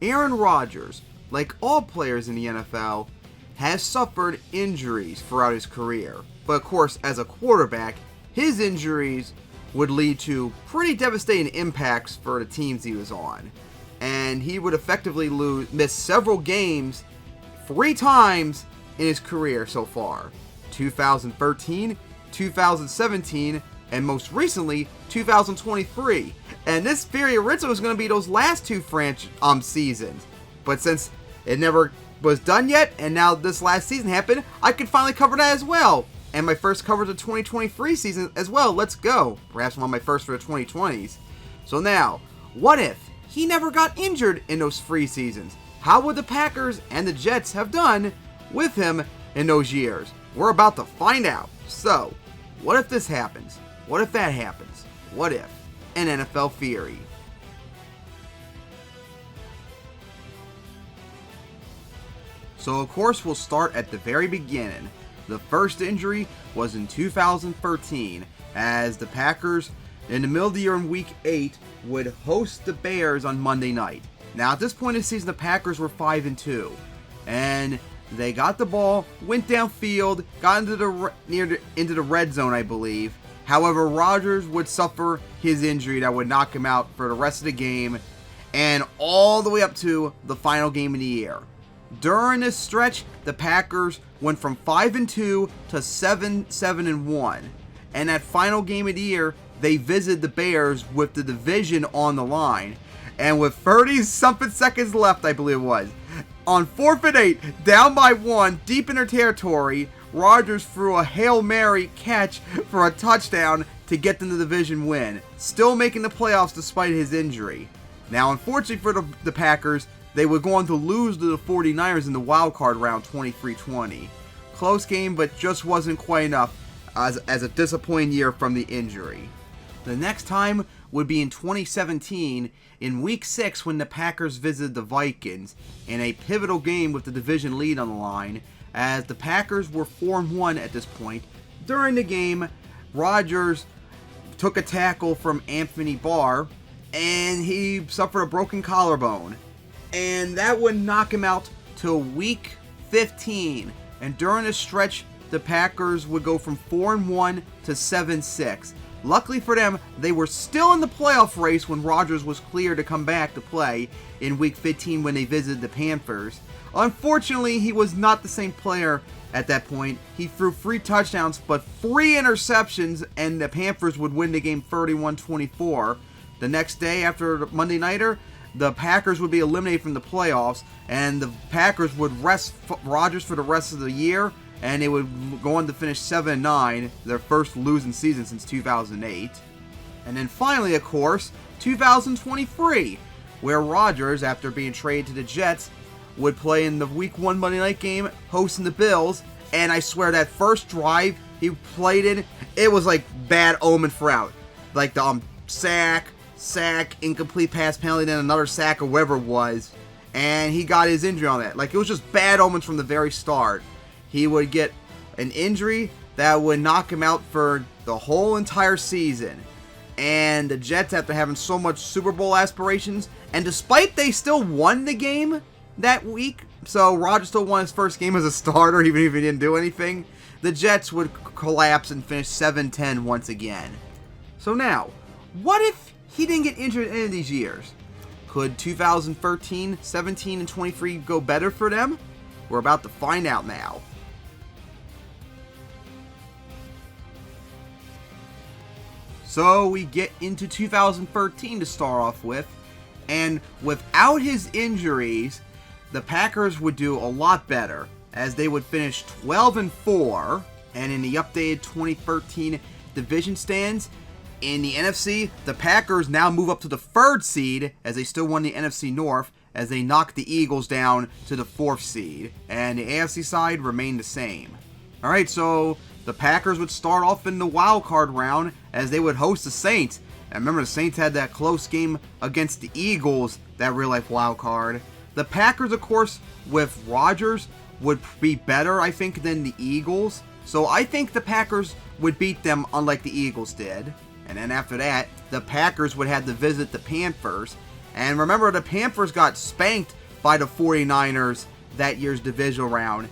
Aaron Rodgers, like all players in the NFL, has suffered injuries throughout his career. But of course, as a quarterback, his injuries would lead to pretty devastating impacts for the teams he was on. And he would effectively miss several games 3 times in his career so far. 2013, 2017, and most recently, 2023. And this theory originally was going to be those last 2 seasons. But since it never was done yet, and now this last season happened, I could finally cover that as well. And my first cover of the 2023 season as well. Let's go. Perhaps one of my first for the 2020s. So now, what if he never got injured in those 3 seasons? How would the Packers and the Jets have done with him in those years? We're about to find out. So, what if this happens? What if that happens? What if? An NFL theory. So of course we'll start at the very beginning. The first injury was in 2013 as the Packers in the middle of the year in week 8 would host the Bears on Monday night. Now at this point in the season the Packers were 5-2 and they got the ball, went downfield, got into the red zone I believe. However, Rodgers would suffer his injury that would knock him out for the rest of the game and all the way up to the final game of the year. During this stretch, the Packers went from 5-2 to 7-1. And that final game of the year, they visited the Bears with the division on the line. And with 30-something seconds left, I believe it was, on 4th and 8, down by 1, deep in their territory, Rodgers threw a Hail Mary catch for a touchdown to get them the division win, still making the playoffs despite his injury. Now, unfortunately for the Packers, they would go on to lose to the 49ers in the wild card round 23-20. Close game, but just wasn't quite enough as a disappointing year from the injury. The next time would be in 2017 in week 6 when the Packers visited the Vikings in a pivotal game with the division lead on the line, as the Packers were 4-1 at this point. During the game, Rodgers took a tackle from Anthony Barr and he suffered a broken collarbone. And that would knock him out to week 15. And during this stretch, the Packers would go from 4-1 to 7-6. Luckily for them, they were still in the playoff race when Rodgers was cleared to come back to play in week 15 when they visited the Panthers. Unfortunately, he was not the same player at that point. He threw 3 touchdowns but 3 interceptions, and the Panthers would win the game 31-24. The next day after the Monday Nighter, the Packers would be eliminated from the playoffs, and the Packers would rest Rodgers for the rest of the year, and they would go on to finish 7-9, their first losing season since 2008. And then finally, of course, 2023, where Rodgers, after being traded to the Jets, would play in the Week 1 Monday night game, hosting the Bills, and I swear that first drive he played in, it was like bad omen throughout. Like the sack, incomplete pass penalty, then another sack or whatever it was, and he got his injury on that. Like, it was just bad omens from the very start. He would get an injury that would knock him out for the whole entire season. And the Jets, after having so much Super Bowl aspirations, and despite they still won the game that week, so Rodgers still won his first game as a starter even if he didn't do anything, the Jets would collapse and finish 7-10 once again. So now, what if he didn't get injured in any of these years? Could 2013, 17, and 23 go better for them? We're about to find out now. So we get into 2013 to start off with, and without his injuries, the Packers would do a lot better, as they would finish 12-4, and in the updated 2013 division stands, in the NFC, the Packers now move up to the 3rd seed, as they still won the NFC North, as they knocked the Eagles down to the 4th seed, and the AFC side remained the same. Alright, so the Packers would start off in the wild card round as they would host the Saints. And remember, the Saints had that close game against the Eagles, that real-life wild card. The Packers, of course, with Rodgers, would be better, I think, than the Eagles. So I think the Packers would beat them unlike the Eagles did. And then after that, the Packers would have to visit the Panthers. And remember, the Panthers got spanked by the 49ers that year's divisional round.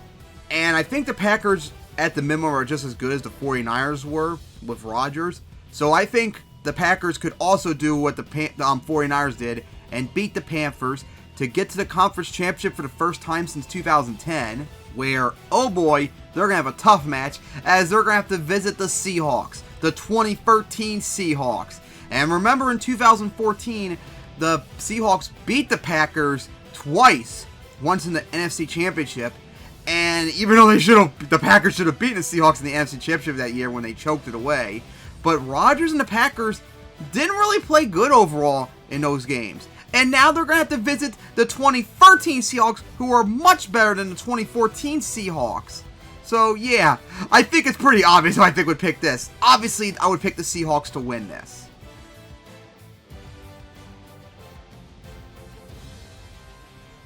And I think the Packers, at the minimum, are just as good as the 49ers were with Rodgers. So I think the Packers could also do what the 49ers did and beat the Panthers to get to the conference championship for the first time since 2010, where, oh boy, they're going to have a tough match, as they're going to have to visit the Seahawks, the 2013 Seahawks. And remember, in 2014, the Seahawks beat the Packers twice, once in the NFC Championship, and even though the Packers should have beaten the Seahawks in the NFC Championship that year when they choked it away, but Rodgers and the Packers didn't really play good overall in those games. And now they're going to have to visit the 2013 Seahawks, who are much better than the 2014 Seahawks. So, yeah, I think it's pretty obvious who I think would pick this. Obviously, I would pick the Seahawks to win this.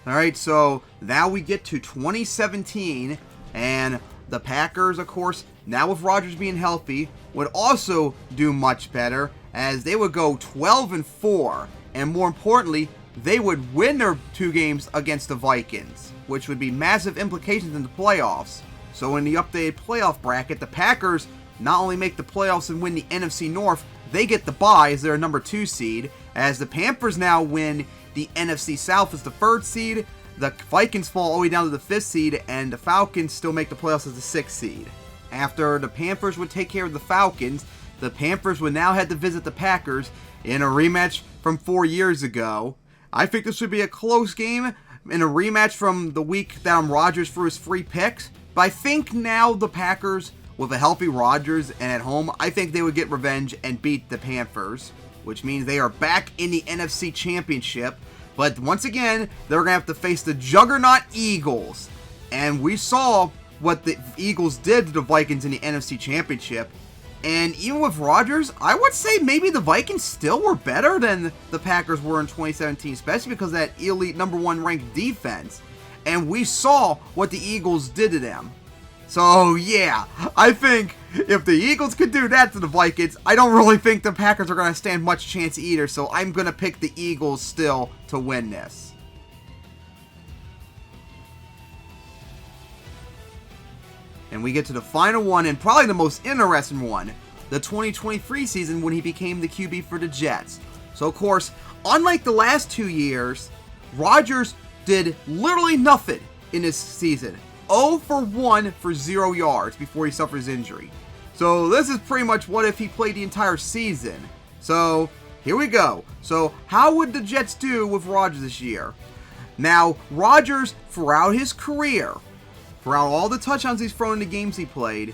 Alright, so now we get to 2017, and the Packers, of course, now with Rodgers being healthy, would also do much better, as they would go 12-4, and more importantly, they would win their 2 games against the Vikings, which would be massive implications in the playoffs. So in the updated playoff bracket, the Packers not only make the playoffs and win the NFC North, they get the bye as their number 2 seed, as the Panthers now win the NFC South as the 3rd seed, the Vikings fall all the way down to the 5th seed, and the Falcons still make the playoffs as the 6th seed. After the Panthers would take care of the Falcons, the Panthers would now head to visit the Packers in a rematch from 4 years ago. I think this would be a close game in a rematch from the week that Rodgers threw his free picks, but I think now the Packers, with a healthy Rodgers and at home, I think they would get revenge and beat the Panthers, which means they are back in the NFC Championship. But once again, they're going to have to face the juggernaut Eagles. And we saw what the Eagles did to the Vikings in the NFC Championship. And even with Rodgers, I would say maybe the Vikings still were better than the Packers were in 2017, especially because of that elite number 1 ranked defense. And we saw what the Eagles did to them. So yeah, I think if the Eagles could do that to the Vikings, I don't really think the Packers are going to stand much chance either, so I'm going to pick the Eagles still to win this. And we get to the final one, and probably the most interesting one, the 2023 season when he became the QB for the Jets. So of course, unlike the last 2 years, Rodgers did literally nothing in this season. 0 for 1 for 0 yards before he suffers injury. So this is pretty much what if he played the entire season. So here we go. So how would the Jets do with Rodgers this year? Now, Rodgers, throughout his career, throughout all the touchdowns he's thrown in the games he played,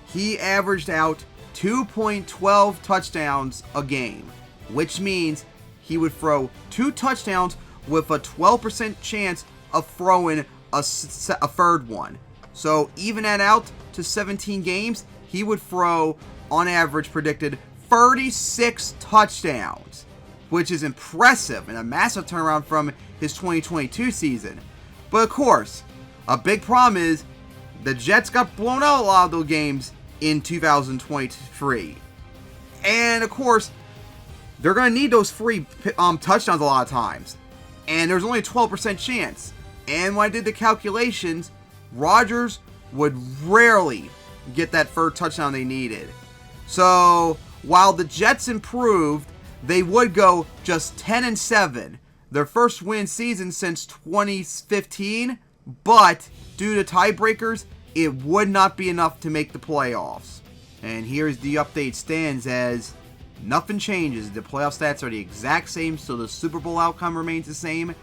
he averaged out 2.12 touchdowns a game, which means he would throw 2 touchdowns with a 12% chance of throwing a 3rd one. So even that out to 17 games, he would throw, on average, predicted 36 touchdowns, which is impressive and a massive turnaround from his 2022 season. But of course, a big problem is the Jets got blown out a lot of those games in 2023. And of course, they're going to need those free touchdowns a lot of times. And there's only a 12% chance. And when I did the calculations, Rodgers would rarely get that 3rd touchdown they needed. So, while the Jets improved, they would go just 10-7, their first win season since 2015, but due to tiebreakers, it would not be enough to make the playoffs. And here's the update stands as nothing changes. The playoff stats are the exact same, so the Super Bowl outcome remains the same.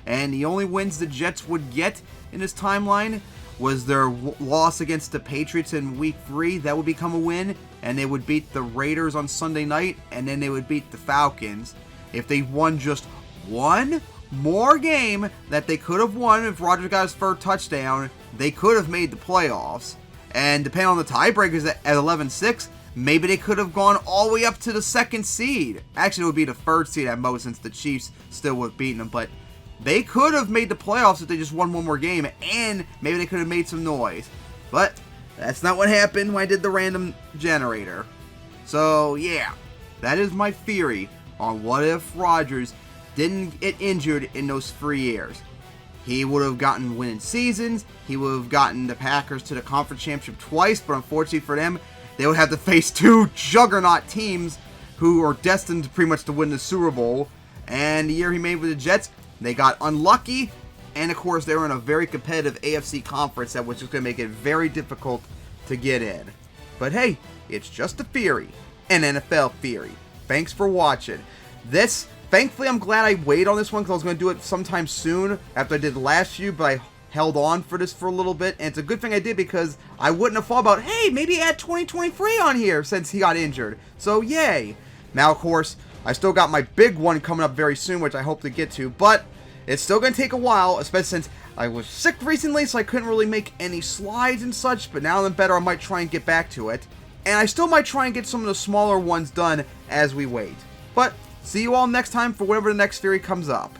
And the only wins the Jets would get in this timeline was their loss against the Patriots in Week 3. That would become a win, and they would beat the Raiders on Sunday night, and then they would beat the Falcons. If they won just one more game that they could have won if Rodgers got his 3rd touchdown, they could have made the playoffs. And depending on the tiebreakers at 11-6, maybe they could have gone all the way up to the 2nd seed. Actually, it would be the 3rd seed at most, since the Chiefs still would have beaten them, but they could have made the playoffs if they just won one more game, and maybe they could have made some noise. But that's not what happened when I did the random generator. So, yeah, that is my theory on what if Rodgers didn't get injured in those 3 years, he would have gotten winning seasons. He would have gotten the Packers to the conference championship twice, but unfortunately for them, they would have to face 2 juggernaut teams who are destined pretty much to win the Super Bowl. And the year he made with the Jets, they got unlucky. And of course, they were in a very competitive AFC conference that was just going to make it very difficult to get in. But hey, it's just a theory, an NFL theory. Thanks for watching. Thankfully, I'm glad I waited on this one because I was going to do it sometime soon after I did the last few, but I held on for this for a little bit. And it's a good thing I did because I wouldn't have thought about, hey, maybe add 2023 on here since he got injured. So, yay. Now, of course, I still got my big one coming up very soon, which I hope to get to, but it's still going to take a while, especially since I was sick recently, so I couldn't really make any slides and such, but now that I'm better, I might try and get back to it. And I still might try and get some of the smaller ones done as we wait. But see you all next time for whenever the next theory comes up.